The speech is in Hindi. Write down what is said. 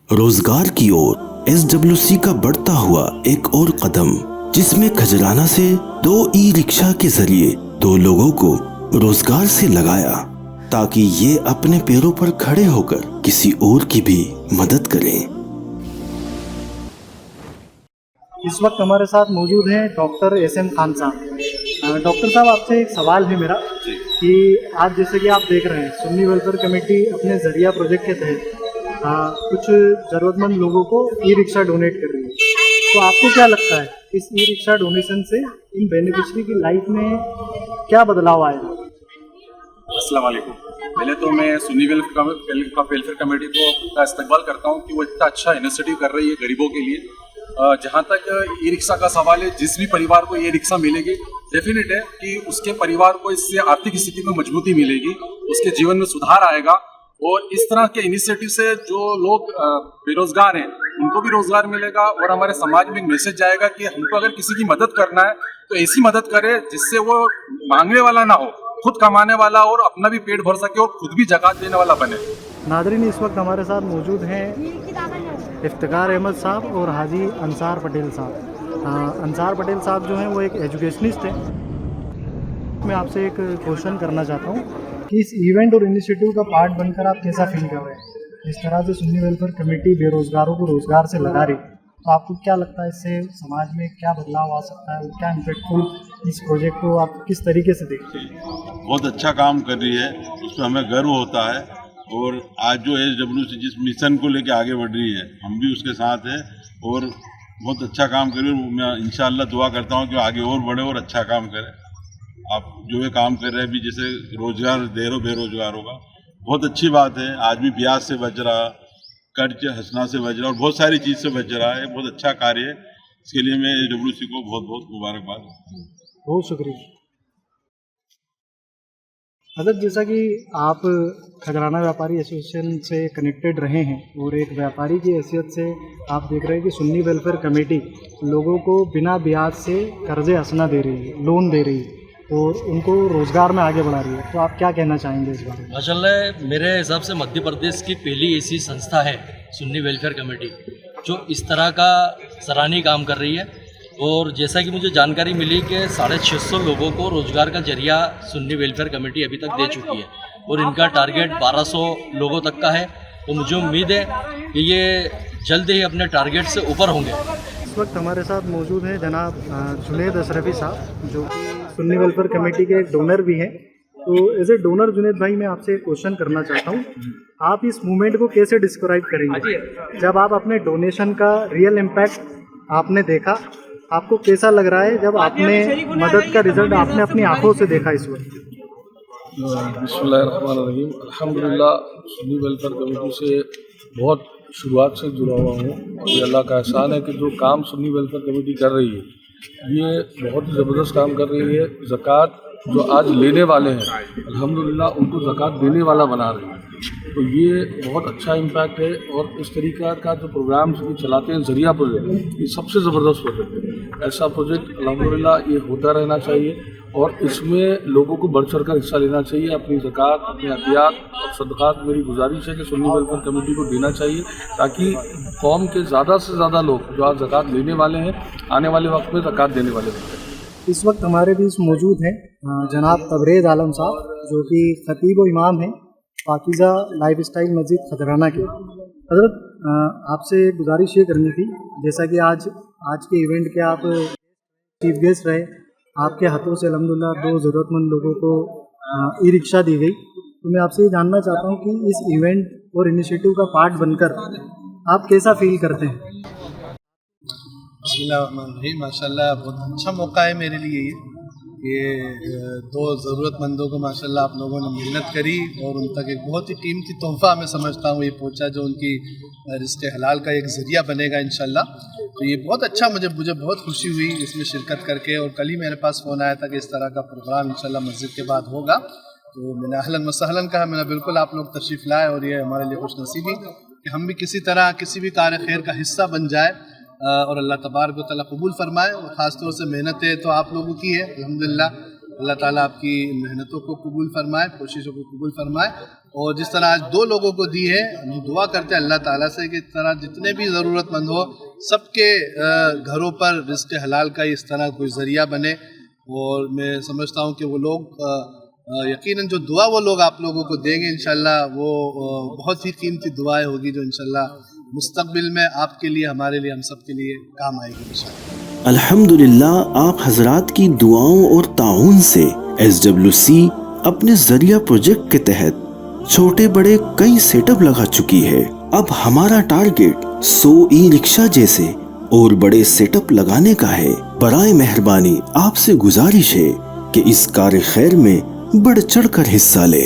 रोजगार की ओर एसडब्ल्यूसी का बढ़ता हुआ एक और कदम, जिसमें खजराना से 2 ई-रिक्शा के जरिए 2 लोगों को रोजगार से लगाया, ताकि ये अपने पैरों पर खड़े होकर किसी और की भी मदद करें। इस वक्त हमारे साथ मौजूद हैं डॉक्टर एसएम खान साहब। डॉक्टर साहब, आपसे एक सवाल है मेरा कि आज जैसे कि आप देख रहे हैं, सुन्नी वेलफेयर कमेटी अपने जरिया प्रोजेक्ट के तहत कुछ ज़रूरतमंद लोगों को ई रिक्शा डोनेट कर रही है। तो आपको क्या लगता है, इस ई रिक्शा डोनेशन से इन बेनिफिशियरी की लाइफ में क्या बदलाव आएगा? अस्सलाम वालेकुम। पहले तो मैं सुन्नी वेलफेयर कमेटी का इस्तकबाल करता हूँ कि वो इतना अच्छा इनिशिएटिव कर रही है गरीबों के लिए। जहाँ तक ई रिक्शा का सवाल है, जिस भी परिवार को ये रिक्शा मिलेगी, डेफिनेट है कि उसके परिवार को इससे आर्थिक स्थिति में मजबूती मिलेगी, उसके जीवन में सुधार आएगा। और इस तरह के इनिशिएटिव से जो लोग बेरोजगार हैं उनको भी रोजगार मिलेगा, और हमारे समाज में एक मैसेज जाएगा कि हमको अगर किसी की मदद करना है तो ऐसी मदद करें जिससे वो मांगने वाला ना हो, खुद कमाने वाला और अपना भी पेट भर सके और खुद भी ज़कात देने वाला बने। नादरीन, इस वक्त हमारे साथ मौजूद हैं इफ्तिकार अहमद साहब और हाजी अंसार पटेल साहब। अंसार पटेल साहब जो हैं वो एक एजुकेशनिस्ट हैं। मैं आपसे एक क्वेश्चन करना चाहता हूँ कि इस इवेंट और इनिशिएटिव का पार्ट बनकर आप कैसा फील कर रहे हैं? इस तरह से सुन्नी वेलफेयर कमेटी बेरोजगारों को रोजगार से लगा रही, तो आपको क्या लगता है इससे समाज में क्या बदलाव आ सकता है और क्या इम्पैक्टफुल इस प्रोजेक्ट को आप किस तरीके से देखते हैं? बहुत अच्छा काम कर रही है, उसमें हमें गर्व होता है। और आज जो एसडब्ल्यूसी जिस मिशन को लेकर आगे बढ़ रही है, हम भी उसके साथ हैं और बहुत अच्छा काम कर रही है। मैं इंशाअल्लाह दुआ करता हूँ कि आगे और बढ़े और अच्छा काम करे। आप जो ये काम कर रहे हैं, भी जैसे रोजगार दे रहे हो बेरोजगारों का, बहुत अच्छी बात है। आदमी ब्याज से बच रहा, कर्ज हंसना से बच रहा और बहुत सारी चीज़ से बच रहा है। बहुत अच्छा कार्य है, इसके लिए मैं एसडब्ल्यूसी को बहुत बहुत मुबारकबाद। बहुत शुक्रिया। मतलब जैसा कि आप खजराना व्यापारी एसोसिएशन से कनेक्टेड रहे हैं और एक व्यापारी की हैसियत से आप देख रहे हैं कि सुन्नी वेलफेयर कमेटी लोगों को बिना ब्याज से कर्जे हंसना दे रही है, लोन दे रही है और उनको रोज़गार में आगे बढ़ा रही है, तो आप क्या कहना चाहेंगे इस बारे में? माशाल्लाह, मेरे हिसाब से मध्य प्रदेश की पहली ऐसी संस्था है सुन्नी वेलफेयर कमेटी जो इस तरह का सराहनीय काम कर रही है। और जैसा कि मुझे जानकारी मिली कि 650 लोगों को रोज़गार का जरिया सुन्नी वेलफेयर कमेटी अभी तक दे चुकी है और इनका टारगेट 1200 लोगों तक का है। तो मुझे उम्मीद है कि ये जल्द ही अपने टारगेट से ऊपर होंगे। इस वक्त हमारे साथ मौजूद हैं जनाब जुनेद अशरफी साहब, जो कि सुन्नी वेलफेयर कमेटी के एक डोनर भी हैं। तो एज ए डोनर जुनेद भाई, मैं आपसे एक क्वेश्चन करना चाहता हूँ, आप इस मूवमेंट को कैसे डिस्क्राइब करेंगे? जब आप अपने डोनेशन का रियल इम्पैक्ट आपने देखा, आपको कैसा लग रहा है जब आपने मदद का रिजल्ट आपने अपनी आंखों से देखा इस वक्त? बिस्मिल्लाहिर्रहमानिर्रहीम। अल्हम्दुलिल्लाह, सुन्नी वेलफेयर कमेटी से बहुत शुरुआत से जुड़ा हुआ हूँ और ये अल्लाह का एहसान है कि जो काम सुन्नी वेलफेयर कमेटी कर रही है, ये बहुत ही ज़बरदस्त काम कर रही है। ज़कात जो आज लेने वाले हैं, अल्हम्दुलिल्लाह उनको ज़कात देने वाला बना रही है। तो ये बहुत अच्छा इम्पैक्ट है। और इस तरीक़ा का जो प्रोग्राम्स ये चलाते हैं, ज़रिया प्रोजेक्ट, ये सबसे ज़बरदस्त प्रोजेक्ट है। ऐसा प्रोजेक्ट अल्हम्दुलिल्लाह ये होता रहना चाहिए और इसमें लोगों को बढ़ चढ़ कर हिस्सा लेना चाहिए। अपनी ज़कात, अपने अतियात और सदक़ात मेरी गुजारिश है कि सुन्नी वेलफेयर कमेटी को देना चाहिए, ताकि कौम के ज़्यादा से ज़्यादा लोग जो आज ज़कात लेने वाले हैं, आने वाले वक्त में ज़कात देने वाले होंगे। इस वक्त हमारे बीच मौजूद हैं जनाब तबरेज़ आलम साहब, जो कि खतीब व इमाम हैं पाकीज़ा लाइफ स्टाइल मस्जिद खजराना के। हज़रत, आपसे गुजारिश ये करनी थी, जैसा कि आज के इवेंट के आप चीफ गेस्ट रहे, आपके हाथों से अल्हम्दुलिल्लाह 2 ज़रूरतमंद लोगों को ई रिक्शा दी गई, तो मैं आपसे ये जानना चाहता हूँ कि इस इवेंट और इनिशिएटिव का पार्ट बनकर आप कैसा फील करते हैं? बिस्मिल्लाहिर्रहमानिर्रहीम। माशाल्लाह, बहुत अच्छा मौका है मेरे लिए ये 2 ज़रूरतमंदों को माशाल्लाह आप लोगों ने मेहनत करी और उन तक एक बहुत ही कीमती तोहफ़ा मैं समझता हूँ ये पहुँचा, जो उनकी रिज़्क़ हलाल का एक ज़रिया बनेगा इंशाल्लाह। तो ये बहुत अच्छा, मुझे बहुत खुशी हुई इसमें शिरकत करके। और कल ही मेरे पास फ़ोन आया था कि इस तरह का प्रोग्राम इंशाल्लाह मस्जिद के बाद होगा, तो मैंने अहलन व सहलन कहा। मैंने बिल्कुल आप लोग तशरीफ़ लाए और ये हमारे लिए खुशनसीबी कि हम भी किसी तरह किसी भी कार्य खैर का हिस्सा बन जाए और अल्लाह तबारक व तआला कबूल फरमाए। और ख़ास तौर से मेहनतें तो आप लोगों की है अल्हम्दुलिल्लाह, अल्लाह ताला आपकी मेहनतों को कबूल फरमाए, कोशिशों को कबूल फरमाए। और जिस तरह आज 2 लोगों को दी है, हम दुआ करते हैं अल्लाह ताला से कि इस तरह जितने भी ज़रूरतमंद हो सबके घरों पर रिज़्क़ हलाल का इस तरह कोई ज़रिया बने। और मैं समझता हूँ कि वो लोग यकीनन जो दुआ वो लोग आप लोगों को देंगे इंशाल्लाह वो बहुत ही कीमती दुआएं होगी जो इंशाल्लाह मुस्तक़बिल में आपके लिए, हमारे लिए, हम सब के लिए काम आएगी इंशाल्लाह। अल्हम्दुलिल्लाह, आप हजरात की दुआओं और ताउन से SWC अपने जरिया प्रोजेक्ट के तहत छोटे बड़े कई सेटअप लगा चुकी है। अब हमारा टारगेट 100 ई-रिक्शा जैसे और बड़े सेटअप लगाने का है। बराए मेहरबानी आपसे गुजारिश है कि इस कार्य खैर में बढ़ चढ़कर हिस्सा ले।